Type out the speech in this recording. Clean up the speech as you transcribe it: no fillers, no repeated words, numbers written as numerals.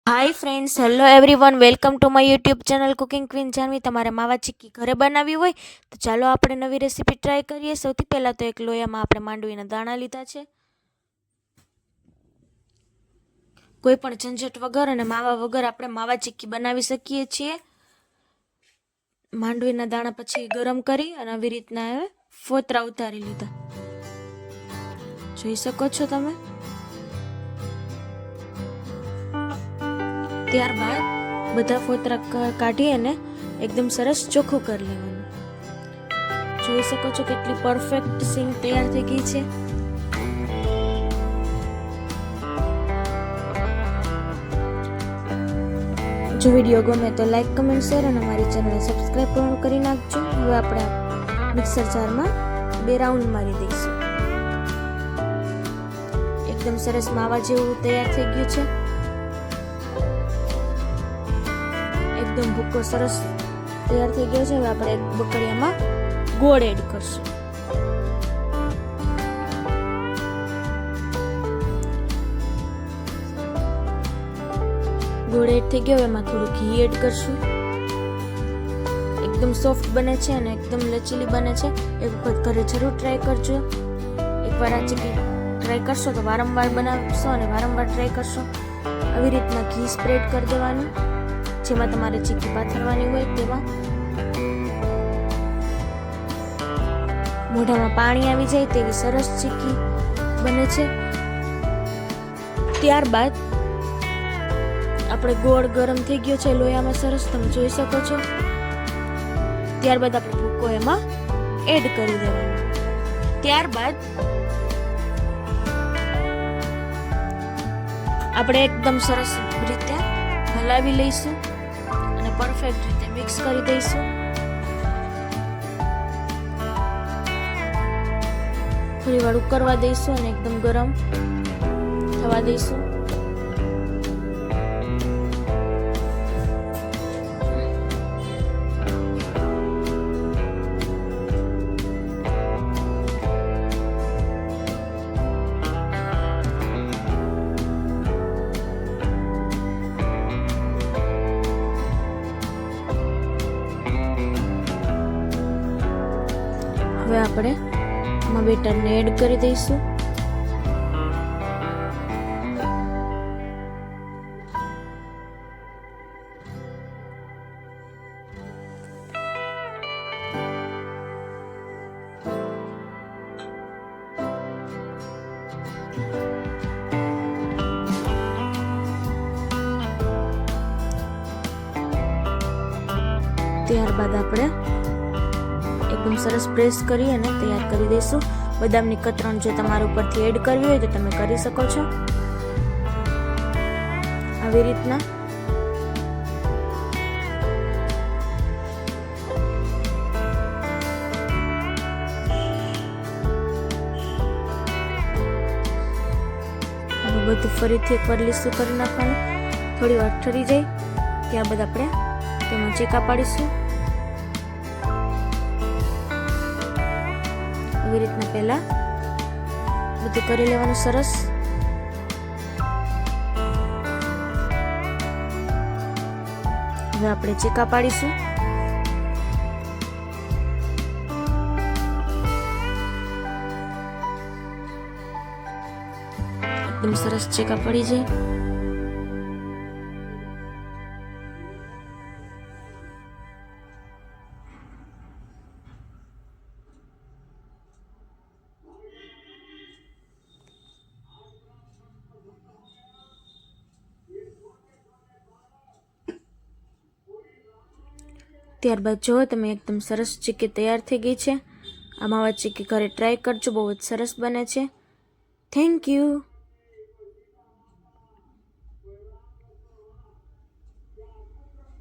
Hi friends, hello everyone, welcome to my YouTube channel cooking queen Janvi. તમારે માવા ચીક્કી ઘરે બનાવવી હોય તો ચાલો આપણે નવી રેસીપી ટ્રાય કરીએ. સૌથી પહેલાં તો એક લોયામાં આપણે માંડવીના દાણા લીધા છે. કોઈ પણ ઝંઝટ વગર અને માવા વગર આપણે માવા ચીક્કી બનાવી શકીએ છીએ. માંડવીના દાણા પછી ગરમ કરી અને આવી રીતના ફોતરા ઉતારી લીધા, જોઈ શકો છો તમે. ત્યારબાદ બધા ફોતરા કાઢી અને એકદમ સરસ ચોખ્ખું કરી લેવાનું. જોઈ શકો છો કેટલી પરફેક્ટ સીંગ તૈયાર થઈ ગઈ છે. જો વિડીયો ગમે તો લાઈક, કમેન્ટ, શેર અને અમારી ચેનલને સબસ્ક્રાઈબ પણ કરી નાખજો. હવે આપણે મિક્સર જારમાં 2 રાઉન્ડ મારી દઈશું. એકદમ સરસ માવા જેવું તૈયાર થઈ ગયું છે. એકદમ ભૂકો સરસ તૈયાર થઈ ગયો છે. હવે આપણે એક બકડિયામાં ગોળ એડ કરશું. ગોળ એડ થઈ ગયો, એમાં થોડું ઘી એડ કરશું. એકદમ સોફ્ટ બને છે અને એકદમ લચીલી બને છે. એક વખત ઘરે જરૂર ટ્રાય કરજો. એકવાર આ ચીક્કી ટ્રાય કરશો તો વારંવાર બનાવશો અને વારંવાર ટ્રાય કરશો. આવી રીતના ઘી સ્પ્રેડ કરી દેવાનું, જેમાં તમારે ચીક્કી પાથરવાની હોય તેમાં. મોઢામાં પાણી આવી જાય તેવી સરસ ચીક્કી બને છે. ત્યારબાદ આપણે ગોળ ગરમ થઈ ગયો છે લોયામાં, સરસ તમે જોઈ શકો છો. ત્યારબાદ આપણે ભૂકો એમાં એડ કરી દેવાનો. ત્યારબાદ આપણે એકદમ સરસ રીતે હલાવી લઈશું અને પરફેક્ટ રીતે મિક્સ કરી દઈશું. થોડી વાર ઉકળવા દઈશું અને એકદમ ગરમ થવા દઈશું. હવે આપણે આમાં બેટરને એડ કરી દઈશું. ત્યારબાદ આપણે એકદમ સરસ પ્રેસ કરી અને તૈયાર કરી દઈશું. બદામની કતરણ જો તમારા ઉપરથી એડ કરવી હોય તો તમે કરી શકો છો. આવી રીતના બધું ફરીથી એકવાર લીસું કરી નાખવાનું. થોડી વાર ઠરી જાય ત્યારબાદ આપણે તેમાં ચીકા પાડીશું. આવી રીતના પહેલા બધું કરી લેવાનું સરસ. હવે આપણે ચીકા પાડીશું. એકદમ સરસ ચીકા પડી જાય. ત્યારબાદ જો તમે એકદમ સરસ ચીક્કી તૈયાર થઈ ગઈ છે. આ માવા ચીક્કી ઘરે ટ્રાય કરજો, બહુ જ સરસ બને છે. Thank you.